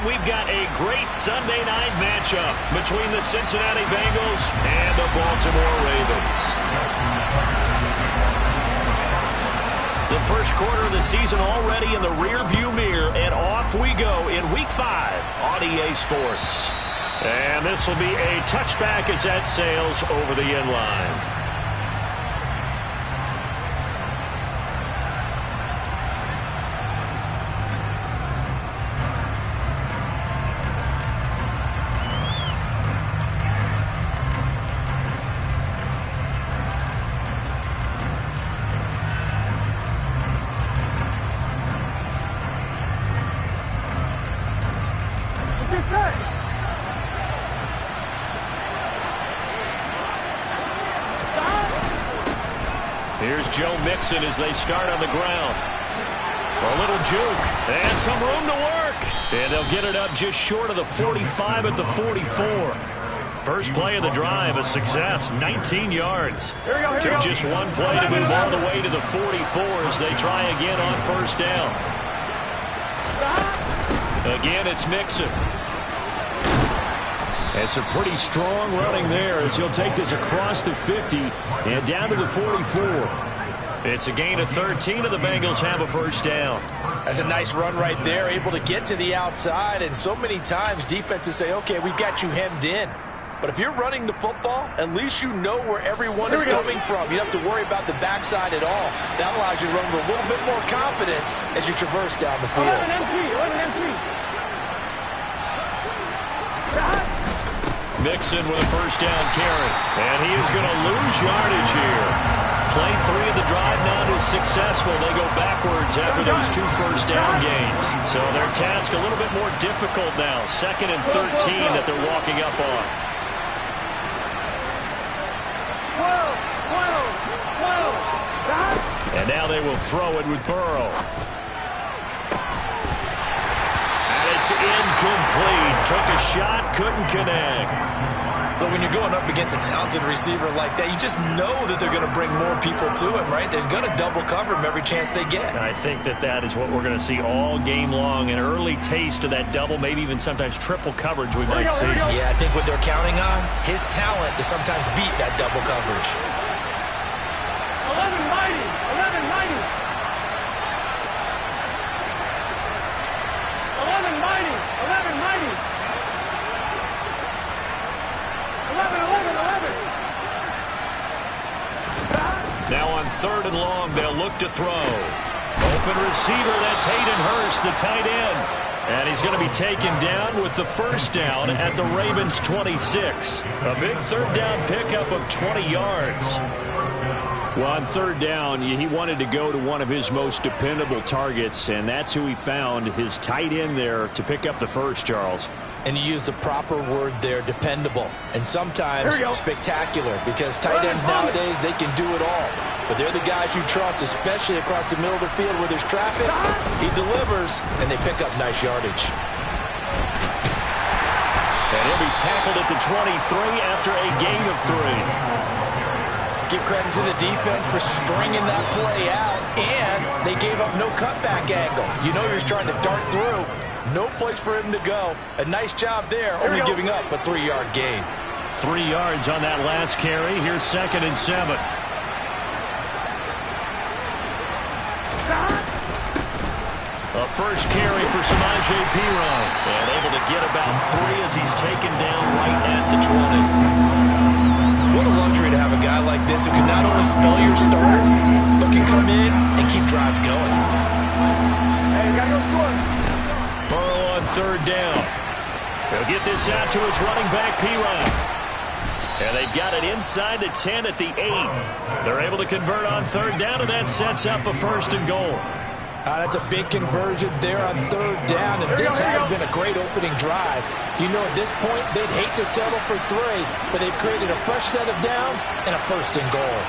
And we've got a great Sunday night matchup between the Cincinnati Bengals and the Baltimore Ravens. The first quarter of the season already in the rearview mirror, and off we go in Week 5 on EA Sports. And this will be a touchback as that sails over the end line. Here's Joe Mixon as they start on the ground. A little juke and some room to work. And they'll get it up just short of the 45 at the 44. First play of the drive, a success, 19 yards. Took just one play to move all the way to the 44 as they try again on first down. Again, it's Mixon. And some pretty strong running there as he'll take this across the 50 and down to the 44. It's a gain of 13, and the Bengals have a first down. That's a nice run right there, able to get to the outside. And so many times defenses say, okay, we've got you hemmed in. But if you're running the football, at least you know where everyone is coming from. You don't have to worry about the backside at all. That allows you to run with a little bit more confidence as you traverse down the field. 11 Mixon with a first down carry. And he is going to lose yardage here. Play 3 of the drive now is successful. They go backwards after those 2 first down gains. So their task a little bit more difficult now. 2nd and 13 that they're walking up on. 12. And now they will throw it with Burrow. It's incomplete. Took a shot, couldn't connect. But when you're going up against a talented receiver like that, you just know that they're going to bring more people to him, right? They're going to double cover him every chance they get. I think that is what we're going to see all game long. An early taste of that double, maybe even sometimes triple coverage we might see. Yeah, I think what they're counting on, his talent to sometimes beat that double coverage. 11 mighty. 11 mighty. 11 mighty. 11 mighty. 11, 11, 11. Now on 3rd and long, they'll look to throw. Open receiver, that's Hayden Hurst, the tight end. And he's going to be taken down with the first down at the Ravens' 26. A big 3rd down pickup of 20 yards. Well, on 3rd down, he wanted to go to one of his most dependable targets, and that's who he found, his tight end there, to pick up the first, Charles. And you use the proper word there, dependable. And sometimes spectacular, because tight ends nowadays, they can do it all. But they're the guys you trust, especially across the middle of the field where there's traffic. He delivers, and they pick up nice yardage. And he'll be tackled at the 23 after a gain of 3. Give credit to the defense for stringing that play out, and they gave up no cutback angle. You know you're trying to dart through. No place for him to go. A nice job there, only giving up a 3-yard gain. 3 yards on that last carry. Here's 2nd and 7. A first carry for Samaje Perine. And able to get about 3 as he's taken down right at the 20. What a luxury to have a guy like this who can not only spell your starter, but can come in and keep drives going. Hey, you gotta go score. Burrow on 3rd down. He'll get this out to his running back, Perine. And they've got it inside the 10 at the 8. They're able to convert on 3rd down, and that sets up a 1st and goal. That's a big conversion there on 3rd down, and this has been a great opening drive. You know, at this point, they'd hate to settle for 3, but they've created a fresh set of downs and a 1st and goal.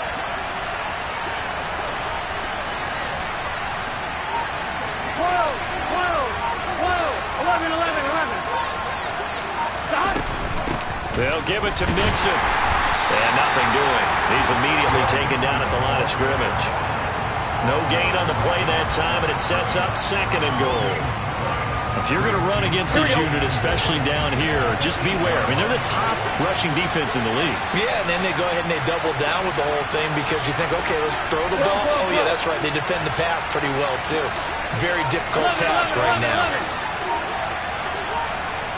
They'll give it to Mixon. And nothing doing. He's immediately taken down at the line of scrimmage. No gain on the play that time, and it sets up 2nd and goal. If you're going to run against this unit, especially down here, just beware. I mean, they're the top rushing defense in the league. Yeah, and then they go ahead and they double down with the whole thing because you think, okay, let's throw the ball. Oh, yeah, that's right. They defend the pass pretty well, too. Very difficult task right now.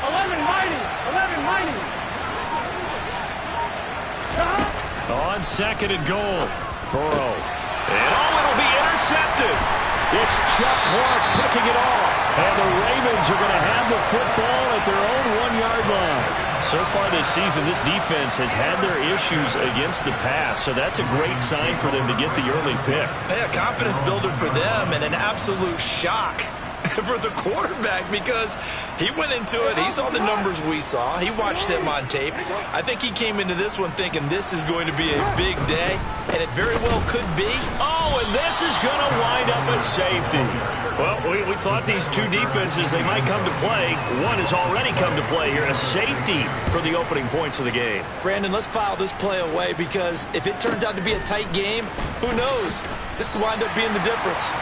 11 mighty. 11 mighty. On second and goal, Burrow. And it'll be intercepted. It's Chuck Clark picking it off. And the Ravens are going to have the football at their own 1-yard line. So far this season, this defense has had their issues against the pass, so that's a great sign for them to get the early pick. Hey, a confidence builder for them and an absolute shock for the quarterback because he went into it. He saw the numbers we saw. He watched them on tape. I think he came into this one thinking this is going to be a big day, and it very well could be. Oh, and this is going to wind up a safety. Well, we thought these two defenses, they might come to play. One has already come to play here, a safety for the opening points of the game. Brandon, let's file this play away because if it turns out to be a tight game, who knows? This could wind up being the difference.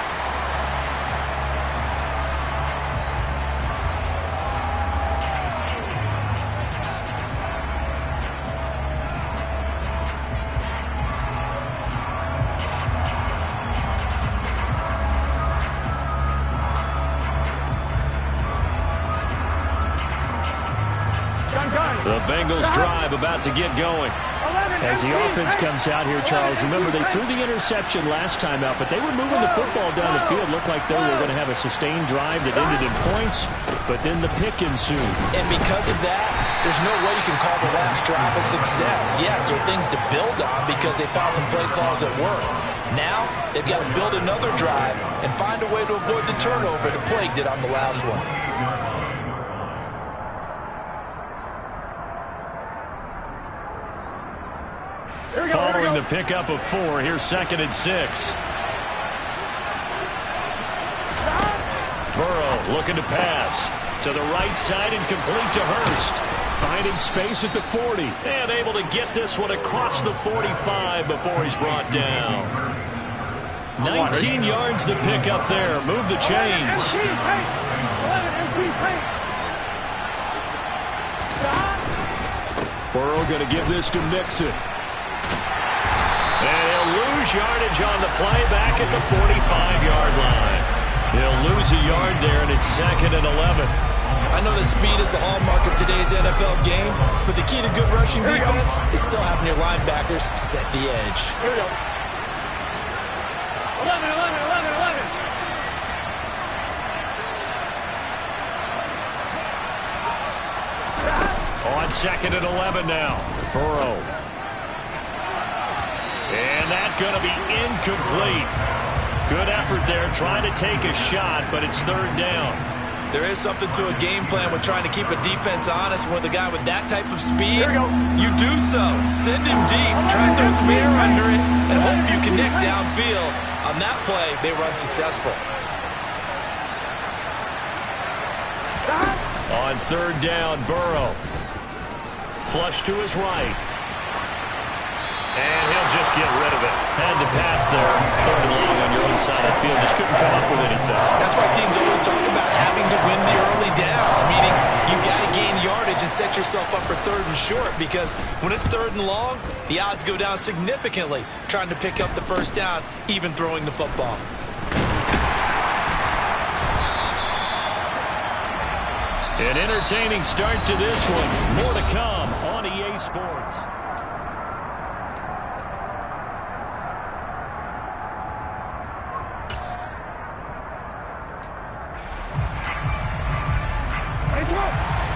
The Bengals drive about to get going. As the offense comes out here, Charles, remember they threw the interception last time out, but they were moving the football down the field. Looked like they were going to have a sustained drive that ended in points, but then the pick ensued. And because of that, there's no way you can call the last drive a success. Yes, there are things to build on because they found some play calls that work. Now, they've got to build another drive and find a way to avoid the turnover that plagued it on the last one. Following the pickup of 4, here's 2nd and 6. Burrow looking to pass to the right side and complete to Hurst. Finding space at the 40. And able to get this one across the 45 before he's brought down. 19 yards to pick up there. Move the chains. Burrow going to give this to Mixon. And he'll lose yardage on the play back at the 45-yard line. He'll lose a yard there, and it's 2nd and 11. I know that speed is the hallmark of today's NFL game, but the key to good rushing defense is still having your linebackers set the edge. Here we go. 11, 11, 11, 11. On 2nd and 11 now. Burrow. And that's going to be incomplete. Good effort there, trying to take a shot, but it's 3rd down. There is something to a game plan with trying to keep a defense honest. With a guy with that type of speed, you do so. Send him deep, try to throw some air under it, and hope you connect downfield. On that play, they were unsuccessful. On 3rd down, Burrow. Flush to his right. And he'll just get rid of it. Had to pass there. 3rd and long on your own side of the field. Just couldn't come up with anything. That's why teams always talk about having to win the early downs, meaning you've got to gain yardage and set yourself up for 3rd and short, because when it's 3rd and long, the odds go down significantly trying to pick up the 1st down, even throwing the football. An entertaining start to this one. More to come on EA Sports.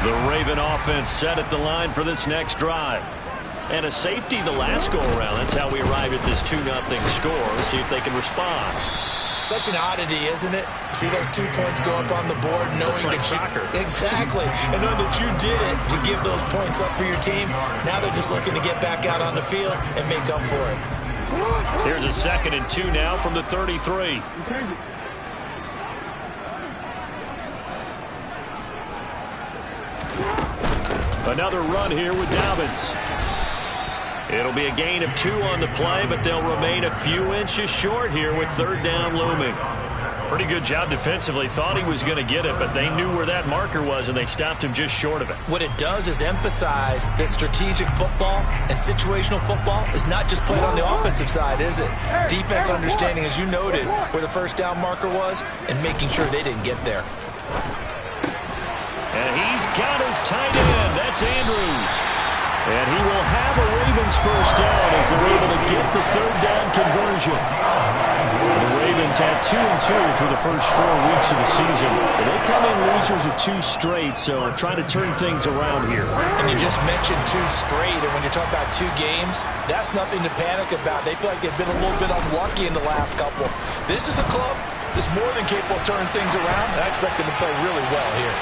The Raven offense set at the line for this next drive. And a safety the last go-around. That's how we arrive at this 2-0 score. See if they can respond. Such an oddity, isn't it? See those 2 points go up on the board, knowing Looks like that soccer. Exactly. And knowing that you did it to give those points up for your team. Now they're just looking to get back out on the field and make up for it. Here's a 2nd and 2 now from the 33. Another run here with Dobbins. It'll be a gain of 2 on the play, but they'll remain a few inches short here with 3rd down looming. Pretty good job defensively. Thought he was going to get it, but they knew where that marker was, and they stopped him just short of it. What it does is emphasize that strategic football and situational football is not just played on the offensive side, is it? Defense understanding, as you noted, where the first down marker was and making sure they didn't get there. And he's got his tight end. That's Andrews. And he will have a Ravens first down as they're able to get the third down conversion. The Ravens had 2-2 through the first 4 weeks of the season. They come in losers of 2 straight, so trying to turn things around here. And you just mentioned 2 straight, and when you're talking about 2 games, that's nothing to panic about. They feel like they've been a little bit unlucky in the last couple. This is a club that's more than capable of turning things around, and I expect them to play really well here.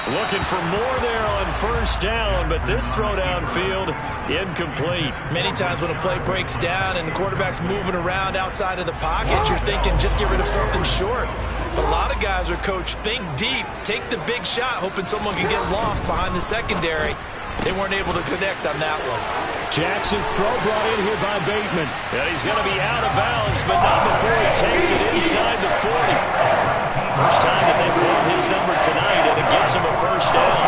Looking for more there on first down, but this throw downfield incomplete. Many times when a play breaks down and the quarterback's moving around outside of the pocket, you're thinking just get rid of something short. But a lot of guys are coached, think deep, take the big shot, hoping someone can get lost behind the secondary. They weren't able to connect on that one. Jackson's throw brought in here by Bateman. And he's going to be out of bounds, but not before he takes it inside the 40. First time that they've called his number tonight, and it gets him a first down.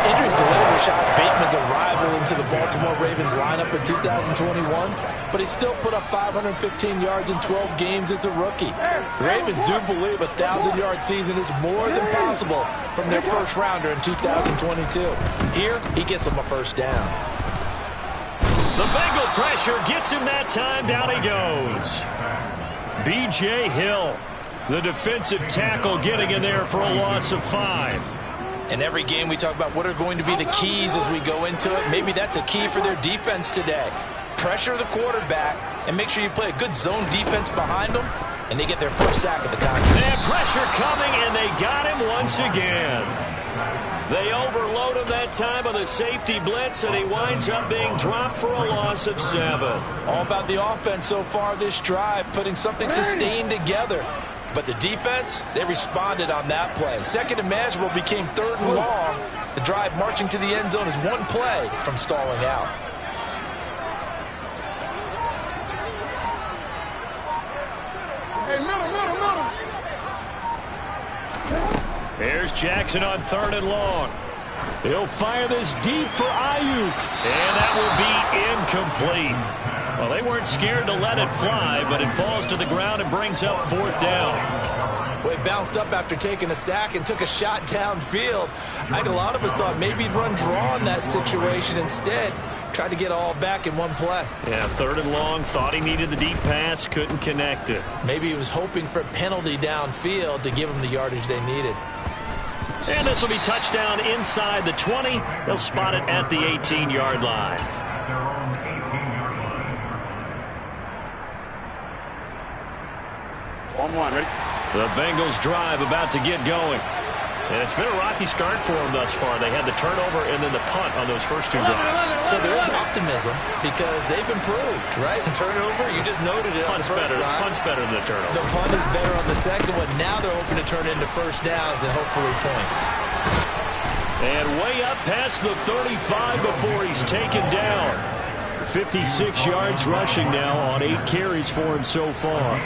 Injuries delayed Rashad Bateman's arrival into the Baltimore Ravens lineup in 2021, but he still put up 515 yards in 12 games as a rookie. The Ravens do believe a 1,000-yard season is more than possible from their first rounder in 2022. Here, he gets him a first down. The Bengal pressure gets him that time. Down he goes. B.J. Hill, the defensive tackle, getting in there for a loss of 5. In every game we talk about what are going to be the keys as we go into it. Maybe that's a key for their defense today. Pressure the quarterback and make sure you play a good zone defense behind them, and they get their first sack of the contest. They have pressure coming, and they got him once again. They overload him that time with a safety blitz, and he winds up being dropped for a loss of 7. All about the offense so far this drive, putting something sustained together. But the defense, they responded on that play. Second and manageable became 3rd and long. The drive marching to the end zone is one play from stalling out. Hey, middle. Here's Jackson on 3rd and long. He'll fire this deep for Ayuk. And that will be incomplete. Well, they weren't scared to let it fly, but it falls to the ground and brings up 4th down. Well, he bounced up after taking a sack and took a shot downfield. I think a lot of us thought maybe he'd run draw in that situation. Instead, tried to get all back in one play. Yeah, 3rd and long, thought he needed the deep pass, couldn't connect it. Maybe he was hoping for a penalty downfield to give him the yardage they needed. And this will be touchdown inside the 20. They'll spot it at the 18-yard line. Ready? The Bengals drive about to get going. And it's been a rocky start for them thus far. They had the turnover and then the punt on those first 2 drives. So there is optimism because they've improved, right? Turnover, you just noted it. Punt's better. Punt's better than the turnover. The punt is better on the second one. Now they're hoping to turn into first downs and hopefully points. And way up past the 35 before he's taken down. 56 yards rushing now on 8 carries for him so far.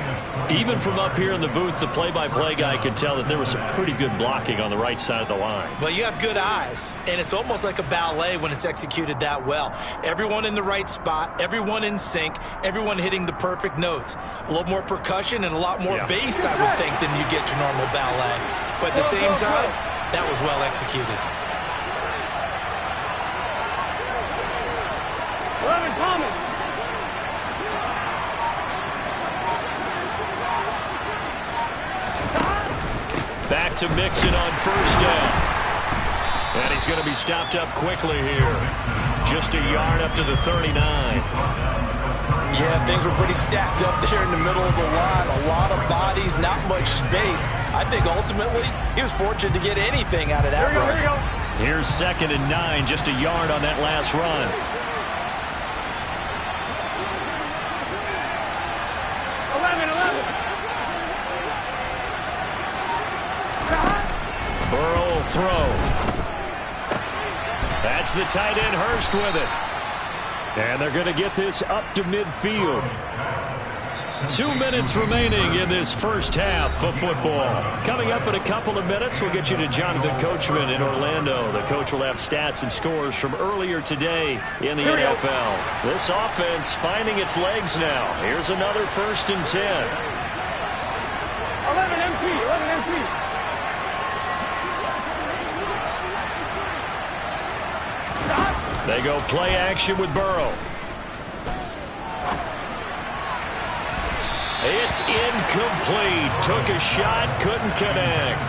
Even from up here in the booth, the play-by-play guy could tell that there was some pretty good blocking on the right side of the line. Well, you have good eyes, and it's almost like a ballet when it's executed that well. Everyone in the right spot, everyone in sync, everyone hitting the perfect notes. A little more percussion and a lot more bass, I would think, than you get to normal ballet. But at the same time, that was well executed. 11 coming. Back to Mixon on first down. And he's going to be stopped up quickly here. Just a yard up to the 39. Yeah, things were pretty stacked up there in the middle of the line. A lot of bodies, not much space. I think ultimately he was fortunate to get anything out of that run. Here we go. Here's 2nd and 9, just a yard on that last run. 11. Burrow will throw. That's the tight end, Hurst, with it. And they're going to get this up to midfield. 2 minutes remaining in this first half of football. Coming up in a couple of minutes, we'll get you to Jonathan Coachman in Orlando. The coach will have stats and scores from earlier today in the NFL. This offense finding its legs now. Here's another 1st and 10. 11 MP, 11 MP. They go play action with Burrow. It's incomplete. Took a shot, couldn't connect.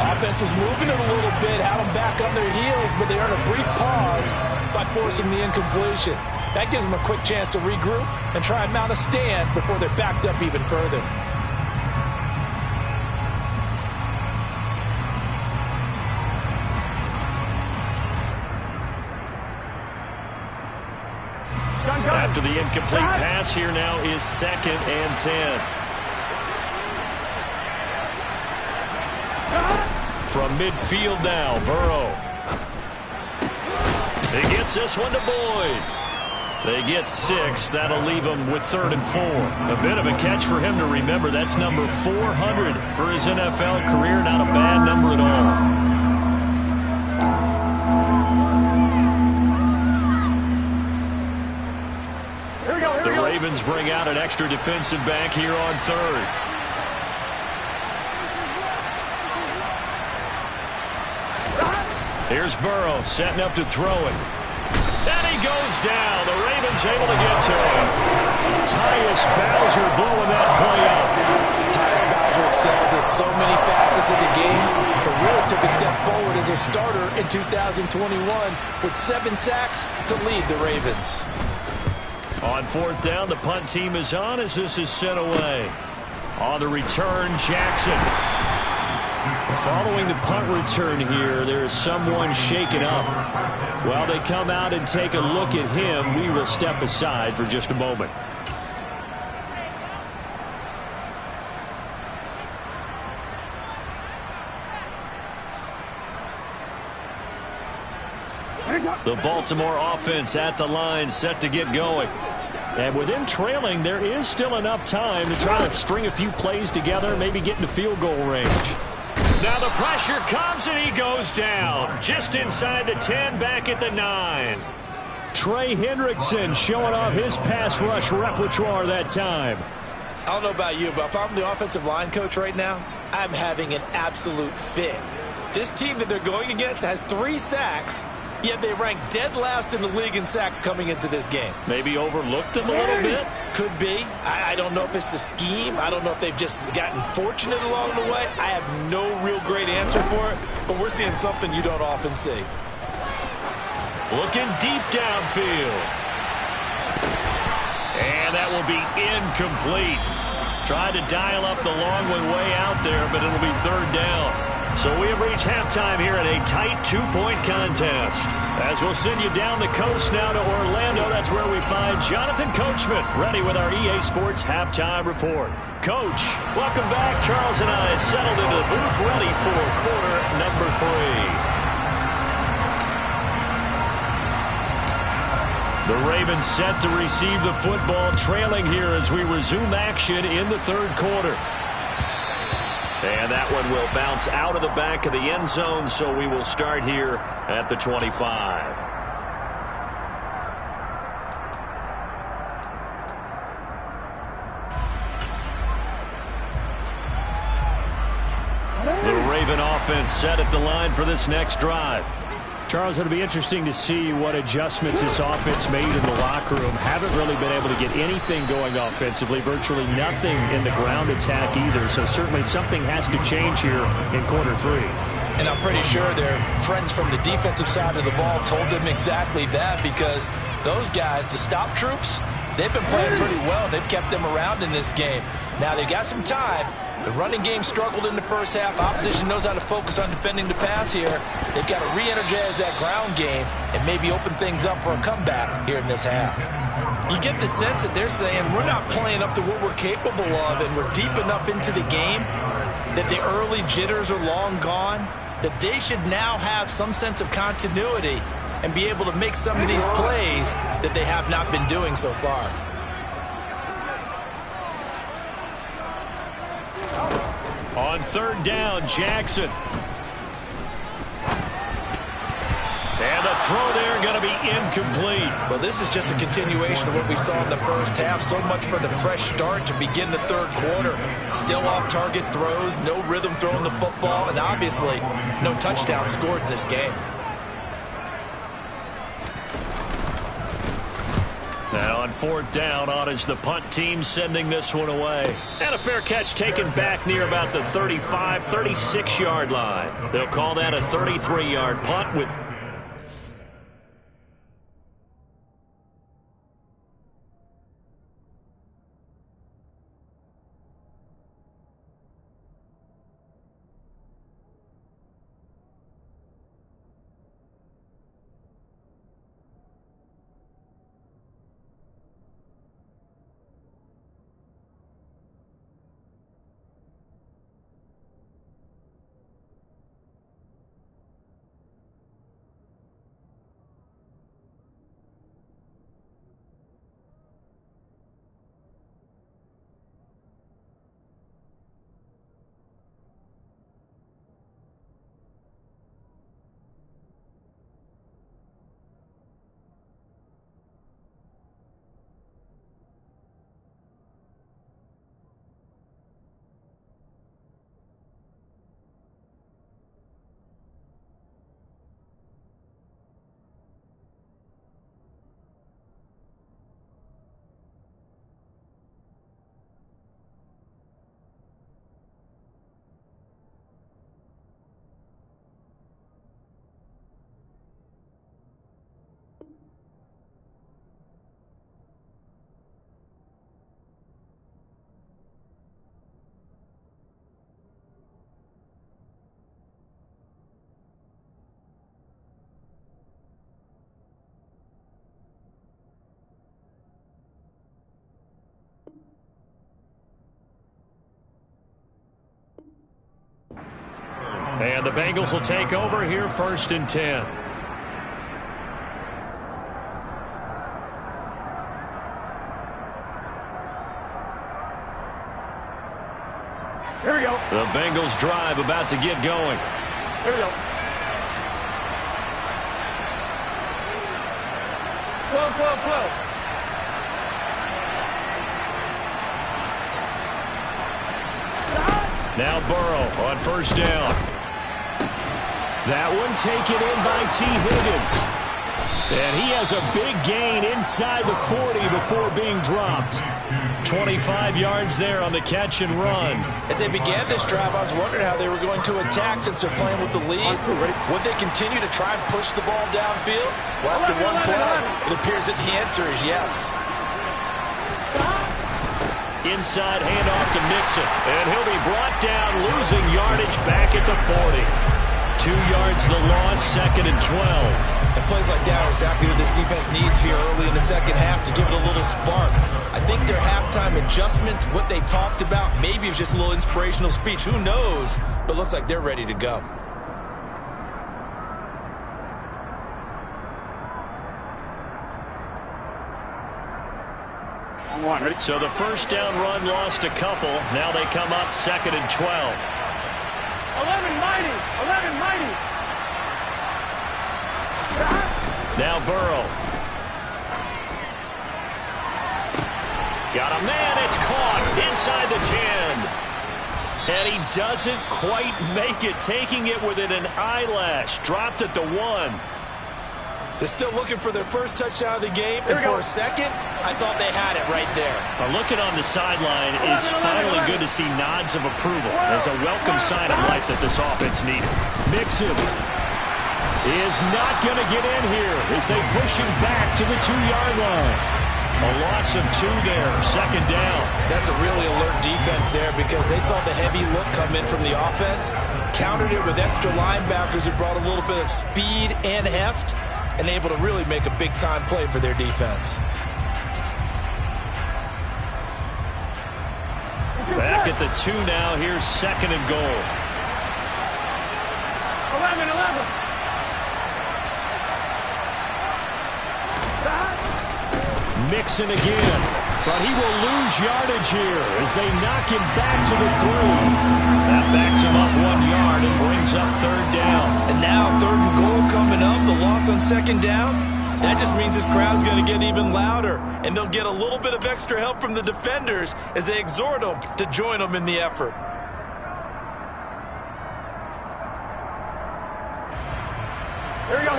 Offense was moving it a little bit, had them back on their heels, but they earned a brief pause by forcing the incompletion. That gives them a quick chance to regroup and try and mount a stand before they're backed up even further. After the incomplete pass, here now is 2nd and 10. From midfield now, Burrow. He gets this one to Boyd. They get 6. That'll leave him with 3rd and 4. A bit of a catch for him to remember. That's number 400 for his NFL career. Not a bad number at all. The Ravens bring out an extra defensive back here on 3rd. Here's Burrow setting up to throw it. And he goes down. The Ravens able to get to him. Tyus Bowser blowing that play up. Tyus Bowser excels at so many facets of the game, but really took a step forward as a starter in 2021 with 7 sacks to lead the Ravens. On 4th down, the punt team is on as this is sent away. On the return, Jackson. Following the punt return here, there's someone shaken up. While they come out and take a look at him, we will step aside for just a moment. The Baltimore offense at the line, set to get going. And with him trailing, there is still enough time to try to string a few plays together, maybe get into field goal range. Now the pressure comes and he goes down. Just inside the 10, back at the 9. Trey Hendrickson showing off his pass rush repertoire that time. I don't know about you, but if I'm the offensive line coach right now, I'm having an absolute fit. This team that they're going against has 3 sacks, yet they rank dead last in the league in sacks coming into this game. Maybe overlooked them a little bit? Could be. I don't know if it's the scheme. I don't know if they've just gotten fortunate along the way. I have no real great answer for it, but we're seeing something you don't often see. Looking deep downfield. And that will be incomplete. Tried to dial up the long one way out there, but it'll be 3rd down. So we have reached halftime here in a tight 2-point contest. As we'll send you down the coast now to Orlando, that's where we find Jonathan Coachman, ready with our EA Sports Halftime Report. Coach, welcome back. Charles and I settled into the booth, ready for quarter number 3. The Ravens set to receive the football, trailing here as we resume action in the 3rd quarter. And that one will bounce out of the back of the end zone, so we will start here at the 25. The Raven offense set at the line for this next drive. Charles, it'll be interesting to see what adjustments this offense made in the locker room. Haven't really been able to get anything going offensively, virtually nothing in the ground attack either. So certainly something has to change here in quarter 3. And I'm pretty sure their friends from the defensive side of the ball told them exactly that, because those guys, the stop troops, they've been playing pretty well. They've kept them around in this game. Now they've got some time. The running game struggled in the first half. Opposition knows how to focus on defending the pass here. They've got to re-energize that ground game and maybe open things up for a comeback here in this half. You get the sense that they're saying we're not playing up to what we're capable of, and we're deep enough into the game that the early jitters are long gone, that they should now have some sense of continuity and be able to make some of these plays that they have not been doing so far. on third down, Jackson. And the throw there going to be incomplete. Well, this is just a continuation of what we saw in the first half. So much for the fresh start to begin the third quarter. Still off-target throws, no rhythm throwing the football, and obviously no touchdown scored in this game. Now on fourth down, on is the punt team sending this one away. And a fair catch taken back near about the 35, 36-yard line. They'll call that a 33-yard punt with... And the Bengals will take over here, 1st and 10. Here we go. The Bengals drive about to get going. Here we go. Close. Now Burrow on 1st down. That one taken in by T. Higgins. And he has a big gain inside the 40 before being dropped. 25 yards there on the catch and run. As they began this drive, I was wondering how they were going to attack since they're playing with the lead. Would they continue to try and push the ball downfield? Well, after one play, it appears that the answer is yes. Inside handoff to Mixon. And he'll be brought down, losing yardage back at the 40. 2 yards the loss, 2nd and 12. And plays like that are exactly what this defense needs here early in the second half to give it a little spark. I think their halftime adjustments, what they talked about, maybe it was just a little inspirational speech. Who knows? But looks like they're ready to go. So the 1st down run lost a couple. Now they come up 2nd and 12. 11 mighty. Now Burrow. Got a man, it's caught inside the 10. And he doesn't quite make it, taking it within an eyelash. Dropped at the 1. They're still looking for their first touchdown of the game, and for a second, I thought they had it right there. Looking on the sideline, it's finally good to see nods of approval as a welcome sign of life that this offense needed. Mixon is not going to get in here as they push him back to the 2-yard line. A loss of 2 there, 2nd down. That's a really alert defense there because they saw the heavy look come in from the offense, countered it with extra linebackers who brought a little bit of speed and heft, and able to really make a big-time play for their defense. Back at the 2 now. Here's 2nd and goal. 11. Mixon again. But he will lose yardage here as they knock him back to the 3. That backs him up 1 yard and brings up 3rd down. And now 3rd and goal coming up. The loss on 2nd down. That just means this crowd's going to get even louder. And they'll get a little bit of extra help from the defenders as they exhort them to join them in the effort.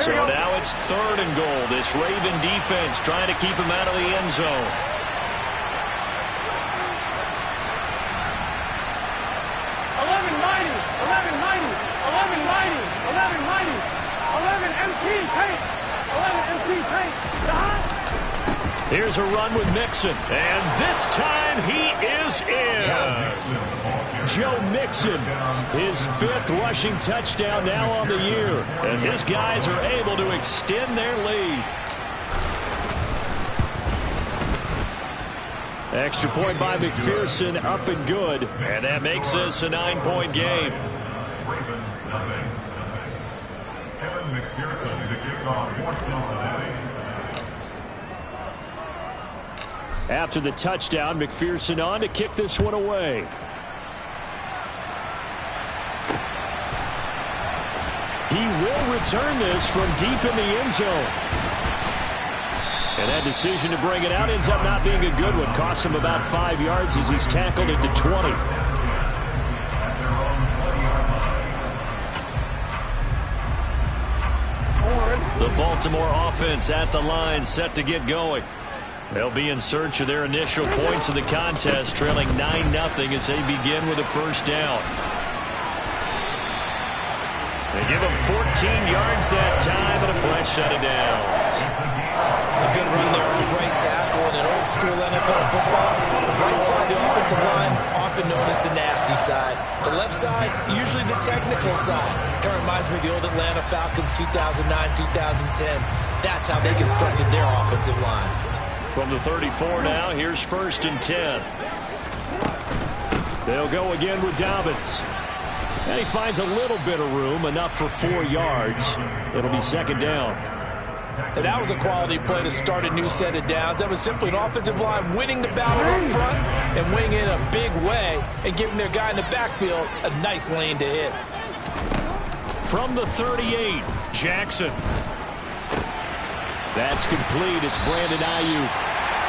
So now it's 3rd and goal. This Raven defense trying to keep him out of the end zone. Here's a run with Mixon, and this time he is in. Yes. Joe Mixon, his 5th rushing touchdown now on the year, as his guys are able to extend their lead. Extra point by McPherson, up and good, and that makes this a 9-point game. After the touchdown, McPherson on to kick this one away. He will return this from deep in the end zone. And that decision to bring it out ends up not being a good one. Costs him about 5 yards as he's tackled at the 20. The Baltimore offense at the line, set to get going. They'll be in search of their initial points of the contest, trailing 9-0 as they begin with a 1st down. They give him 14 yards that time and a fresh set of downs. A good run there on right tackle in an old school NFL football. The right side, the offensive line, often known as the nasty side. The left side, usually the technical side. Kind of reminds me of the old Atlanta Falcons 2009-2010. That's how they constructed their offensive line. From the 34 now, here's 1st and 10. They'll go again with Dobbins. And he finds a little bit of room, enough for 4 yards. It'll be 2nd down. And that was a quality play to start a new set of downs. That was simply an offensive line winning the battle up front and winning it in a big way and giving their guy in the backfield a nice lane to hit. From the 38, Jackson. That's complete. It's Brandon Ayuk.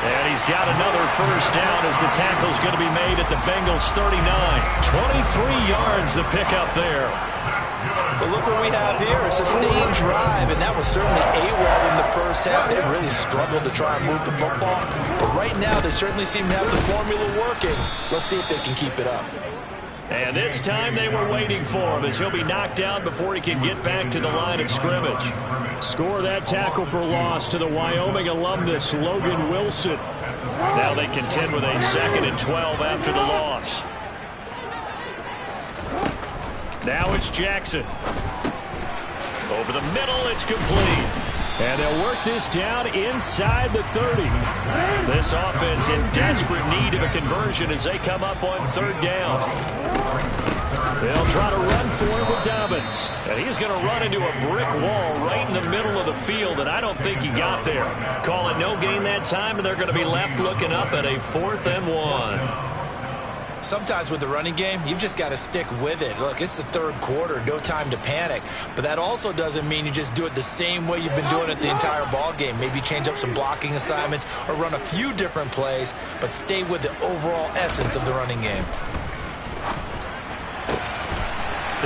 And he's got another 1st down as the tackle's going to be made at the Bengals 39. 23 yards the pickup there. But look what we have here, a sustained drive, and that was certainly AWOL in the 1st half. They really struggled to try and move the football. But right now, they certainly seem to have the formula working. Let's see if they can keep it up. And this time they were waiting for him as he'll be knocked down before he can get back to the line of scrimmage. Score that tackle for loss to the Wyoming alumnus, Logan Wilson. Now they contend with a 2nd and 12 after the loss. Now it's Jackson. Over the middle, it's complete. And they'll work this down inside the 30. This offense in desperate need of a conversion as they come up on 3rd down. They'll try to run for it with Dobbins. And he's going to run into a brick wall right in the middle of the field, and I don't think he got there. Call it no gain that time, and they're going to be left looking up at a 4th and 1. Sometimes with the running game, you've just got to stick with it. Look, it's the 3rd quarter, no time to panic. But that also doesn't mean you just do it the same way you've been doing it the entire ball game. Maybe change up some blocking assignments or run a few different plays, but stay with the overall essence of the running game.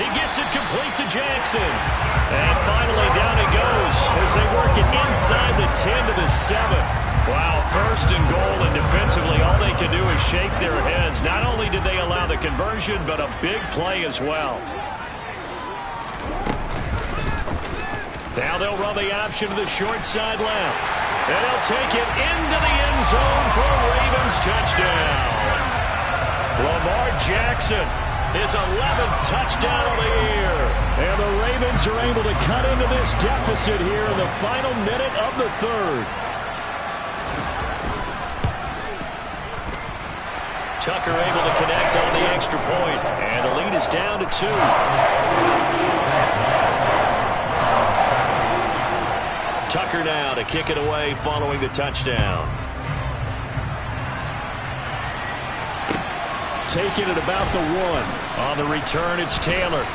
He gets it complete to Jackson. And finally down it goes as they work it inside the 10 to the 7. Wow, 1st and goal, and defensively all they can do is shake their heads. Not only did they allow the conversion, but a big play as well. Now they'll run the option to the short side left. And they'll take it into the end zone for a Ravens touchdown. Lamar Jackson, his 11th touchdown of the year. And the Ravens are able to cut into this deficit here in the final minute of the 3rd. Tucker able to connect on the extra point, and the lead is down to 2. Tucker now to kick it away following the touchdown. take it at about the 1. On the return, it's Taylor.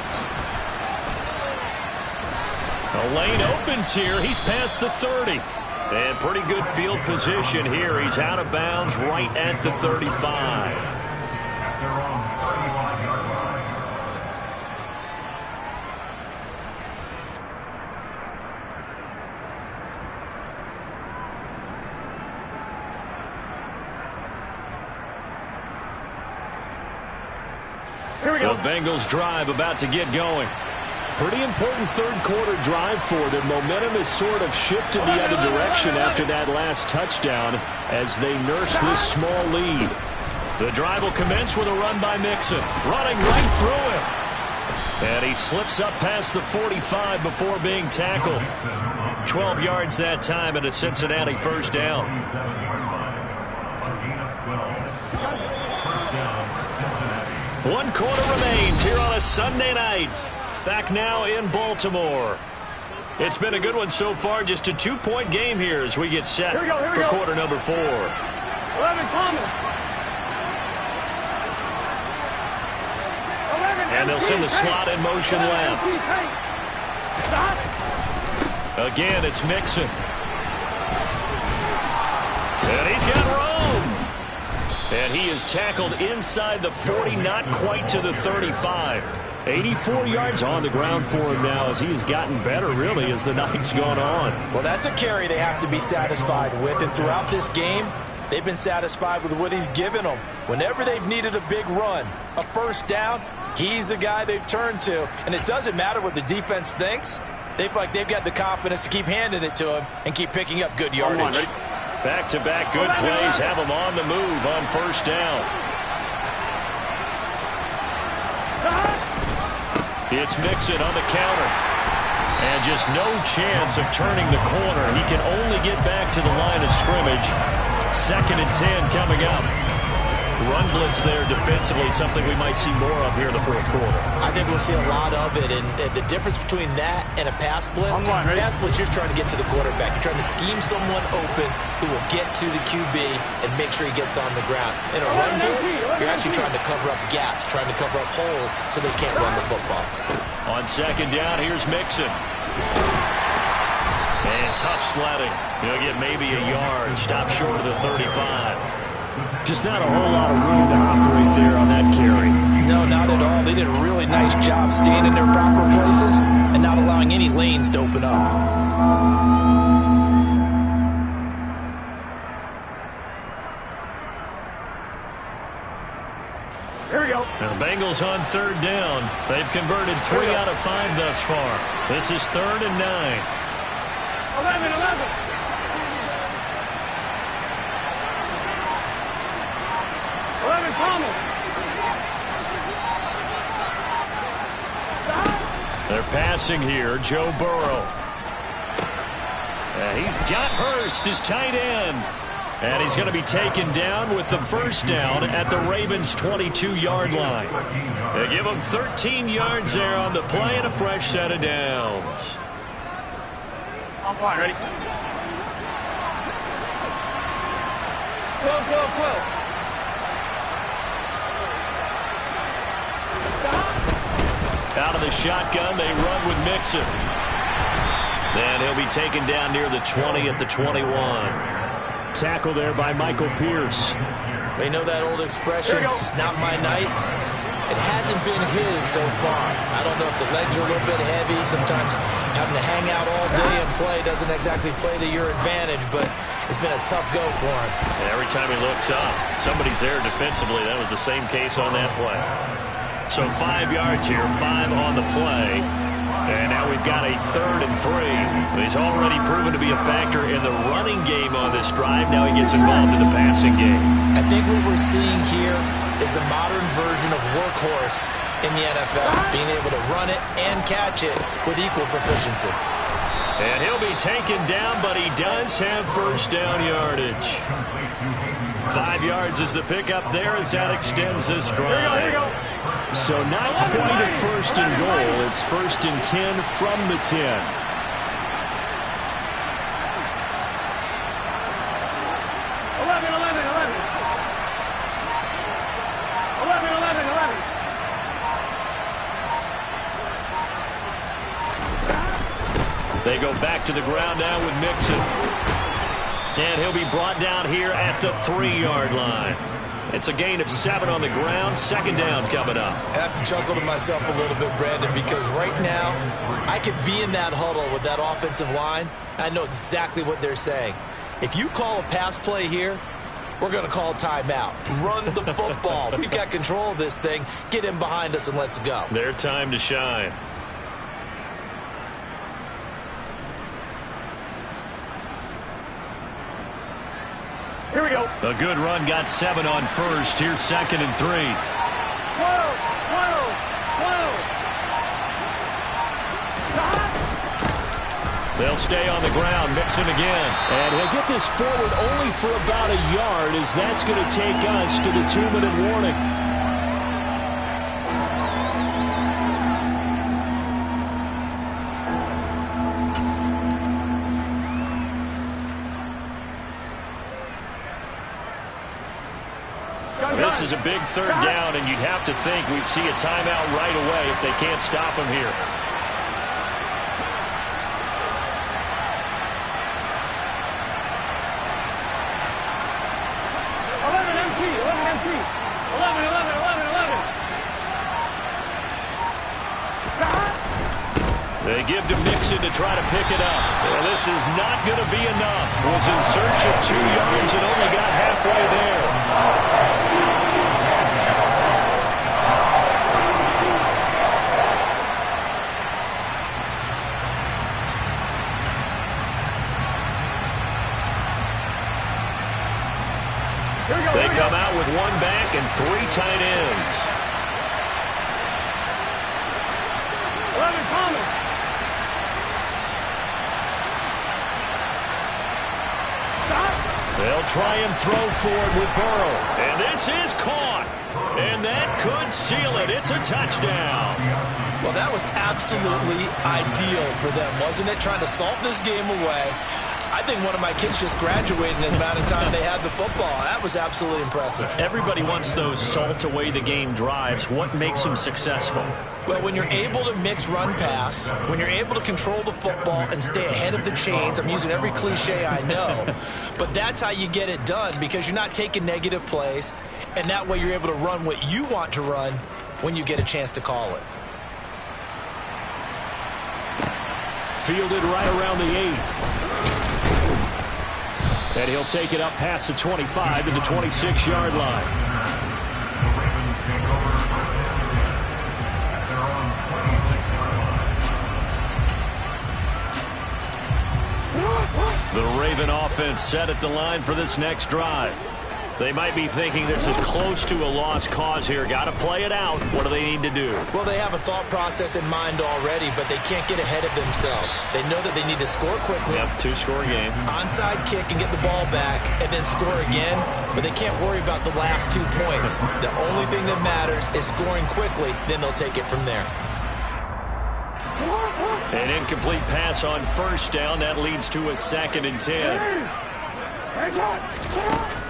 The lane opens here. He's past the 30. And pretty good field position here. He's out of bounds right at the 35. Here we go. The Bengals drive about to get going. Pretty important third quarter drive for them. Momentum has sort of shifted the other direction after that last touchdown as they nurse this small lead. The drive will commence with a run by Mixon. Running right through him. And he slips up past the 45 before being tackled. 12 yards that time and a Cincinnati first down. One quarter remains here on a Sunday night. Back now in Baltimore. It's been a good one so far. Just a 2-point game here as we get set for quarter number 4. 11 coming. And they'll send the slot in motion left. Again, it's Mixon. And he's got room. And he is tackled inside the 40, not quite to the 35. 84 yards on the ground for him now as he has gotten better, really, as the night's gone on. Well, that's a carry they have to be satisfied with. And throughout this game, they've been satisfied with what he's given them. Whenever they've needed a big run, a first down, he's the guy they've turned to. And it doesn't matter what the defense thinks. They feel like they've got the confidence to keep handing it to him and keep picking up good yardage. Back-to-back good plays have him on the move on first down. It's Mixon on the counter. And just no chance of turning the corner. He can only get back to the line of scrimmage. 2nd and 10 coming up. Run blitz there defensively, something we might see more of here in the fourth quarter. I think we'll see a lot of it, and the difference between that and a pass blitz, pass blitz, you're trying to get to the quarterback. You're trying to scheme someone open who will get to the QB and make sure he gets on the ground. In a run blitz, you're actually trying to cover up gaps, trying to cover up holes so they can't run the football. On 2nd down, here's Mixon. And tough sledding. He'll get maybe a yard. Stop short of the 35. Just not a whole lot of room to operate there on that carry. No, not at all. They did a really nice job staying in their proper places and not allowing any lanes to open up. Here we go. Now, Bengals on 3rd down. They've converted 3 out of 5 thus far. This is 3rd and 9. 11. 11 coming. They're passing here. Joe Burrow. He's got Hurst, his tight end. And he's going to be taken down with the first down at the Ravens' 22-yard line. They give him 13 yards there on the play and a fresh set of downs. I'm fine. Ready? 12. Out of the shotgun, they run with Mixon. Then he'll be taken down near the 20 at the 21. Tackle there by Michael Pierce. They know that old expression, it's not my night. It hasn't been his so far. I don't know if the legs are a little bit heavy. Sometimes having to hang out all day and play doesn't exactly play to your advantage, but it's been a tough go for him. And every time he looks up, somebody's there defensively. That was the same case on that play. So 5 yards here, 5 on the play. And now we've got a 3rd and 3. He's already proven to be a factor in the running game on this drive. Now he gets involved in the passing game. I think what we're seeing here is the modern version of workhorse in the NFL, being able to run it and catch it with equal proficiency. And he'll be taken down, but he does have first down yardage. 5 yards is the pickup there as that extends this drive. So not quite a 1st and goal. It's 1st and 10 from the 10. 11. They go back to the ground now with Mixon. And he'll be brought down here at the 3-yard line. It's a gain of 7 on the ground. Second down coming up. I have to chuckle to myself a little bit, Brandon, because right now I could be in that huddle with that offensive line. I know exactly what they're saying. If you call a pass play here, we're going to call timeout. Run the football. We've got control of this thing. Get in behind us and let's go. Their time to shine. Here we go. A good run got 7 on first. Here's 2nd and 3. 12, 12, 12. Stop. They'll stay on the ground. Mixon again. And he'll get this forward only for about a yard, as that's going to take us to the 2-minute warning. This is a big 3rd down, and you'd have to think we'd see a timeout right away if they can't stop him here. They give to Mixon to try to pick it up. Well, this is not going to be enough. Was in search of 2 yards and only got halfway there. They come out with 1 back and 3 tight ends. 11 coming. Stop. They'll try and throw forward with Burrow. And this is caught. And that could seal it. It's a touchdown. Well, that was absolutely ideal for them, wasn't it? Trying to salt this game away. I think one of my kids just graduated in the amount of time they had the football. That was absolutely impressive. Everybody wants those salt away the game drives. What makes them successful? Well, when you're able to mix run pass, when you're able to control the football and stay ahead of the chains, I'm using every cliche I know, but that's how you get it done, because you're not taking negative plays, and that way you're able to run what you want to run when you get a chance to call it. Fielded right around the 8. And he'll take it up past the 25 to the 26-yard line. The Raven offense set at the line for this next drive. They might be thinking this is close to a lost cause here. Got to play it out. What do they need to do? Well, they have a thought process in mind already, but they can't get ahead of themselves. They know that they need to score quickly. Yep, 2-score game. Onside kick and get the ball back and then score again, but they can't worry about the last 2 points. The only thing that matters is scoring quickly, then they'll take it from there. An incomplete pass on first down. That leads to a 2nd and 10.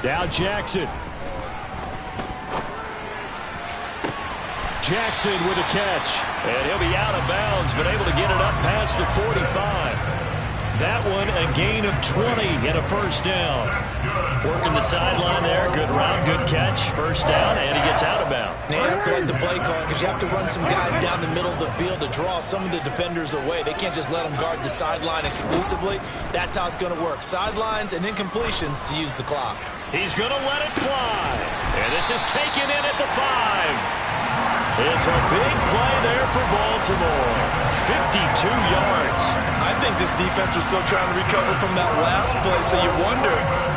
Now Jackson. Jackson with a catch. And he'll be out of bounds, but able to get it up past the 45. That one a gain of 20 and a first down. Working the sideline there. Good route, good catch. First down, and he gets out of bounds. You have to like the play call, because you have to run some guys down the middle of the field to draw some of the defenders away. They can't just let them guard the sideline exclusively. That's how it's going to work. Sidelines and incompletions to use the clock. He's going to let it fly. And this is taken in at the 5. It's a big play there for Baltimore. 52 yards. I think this defense was still trying to recover from that last play, so you wonder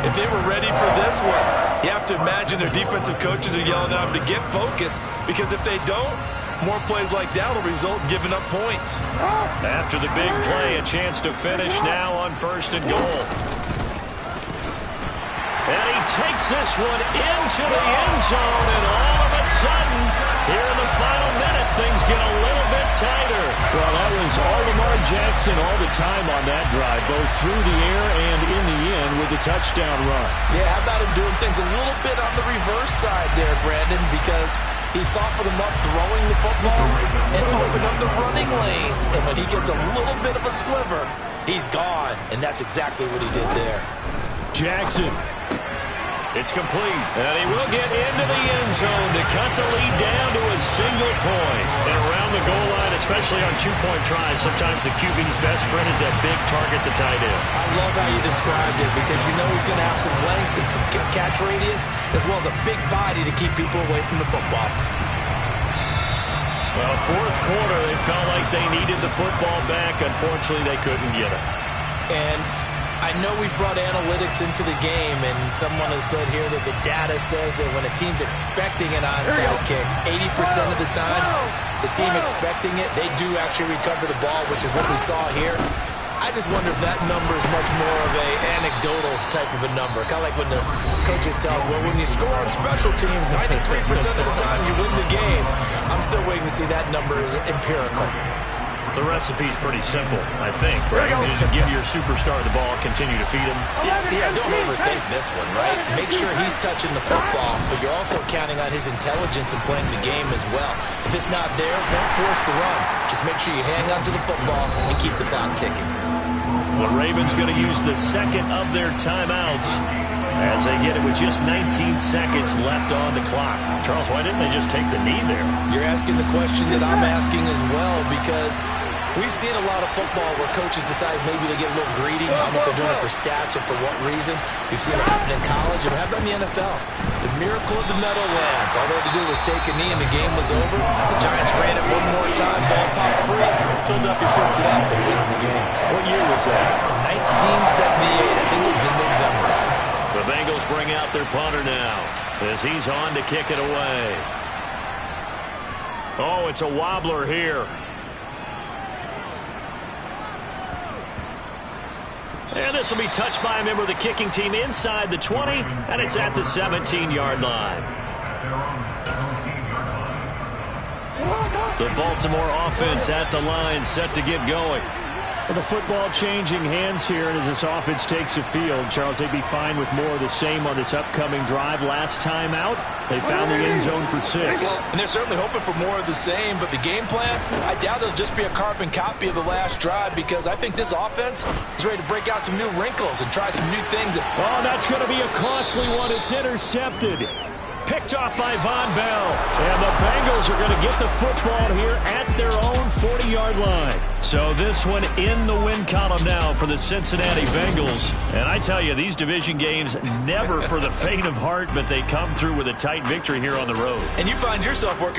if they were ready for this one. You have to imagine their defensive coaches are yelling at them to get focused, because if they don't, more plays like that will result in giving up points. After the big play, a chance to finish now on 1st and goal. And he takes this one into the end zone, and all of a sudden, here in the final minute, things get a little bit tighter. Well, that was all Lamar Jackson all the time on that drive, both through the air and in the end with the touchdown run. Yeah, how about him doing things a little bit on the reverse side there, Brandon, because he softened him up throwing the football and opened up the running lanes. And when he gets a little bit of a sliver, he's gone. And that's exactly what he did there. Jackson. It's complete, and he will get into the end zone to cut the lead down to a single point. And around the goal line, especially on two-point tries, sometimes the QB's best friend is that big target, the tight end. I love how you described it because you know he's going to have some length and some catch radius as well as a big body to keep people away from the football. Well, fourth quarter, they felt like they needed the football back. Unfortunately, they couldn't get it. And I know we brought analytics into the game, and someone has said here that the data says that when a team's expecting an onside kick, 80% of the time, the team expecting it, they do actually recover the ball, which is what we saw here. I just wonder if that number is much more of a anecdotal type of a number. Kind of like when the coaches tell us, well, when you score on special teams, 93% of the time you win the game. I'm still waiting to see that number is empirical. The recipe's pretty simple, I think, right? You just give your superstar the ball, continue to feed him. Yeah, don't overthink this one, right? Make sure he's touching the football, but you're also counting on his intelligence and playing the game as well. If it's not there, don't force the run. Just make sure you hang on to the football and keep the clock ticking. The Ravens going to use the second of their timeouts as they get it with just 19 seconds left on the clock. Charles, why didn't they just take the knee there? You're asking the question that I'm asking as well, because we've seen a lot of football where coaches decide maybe they get a little greedy. I don't know if they're doing it for stats or for what reason. We've seen it happen in college, and we have done in the NFL. The miracle of the Meadowlands. All they had to do was take a knee, and the game was over. The Giants ran it one more time. Ball popped free. Philadelphia puts it up and wins the game. What year was that? 1978. I think it was in November. The Bengals bring out their punter now as he's on to kick it away. Oh, it's a wobbler here. And this will be touched by a member of the kicking team inside the 20, and it's at the 17-yard line. The Baltimore offense at the line, set to get going. Well, the football changing hands here, and as this offense takes the field, Charles, they'd be fine with more of the same on this upcoming drive. Last time out, they found the end zone for 6. And they're certainly hoping for more of the same, but the game plan, I doubt it'll just be a carbon copy of the last drive, because I think this offense is ready to break out some new wrinkles and try some new things. Oh, that's going to be a costly one. It's intercepted. Picked off by Von Bell. And the Bengals are going to get the football here at their own 40-yard line. So this one in the win column now for the Cincinnati Bengals. And I tell you, these division games, never for the faint of heart, but they come through with a tight victory here on the road. And you find yourself working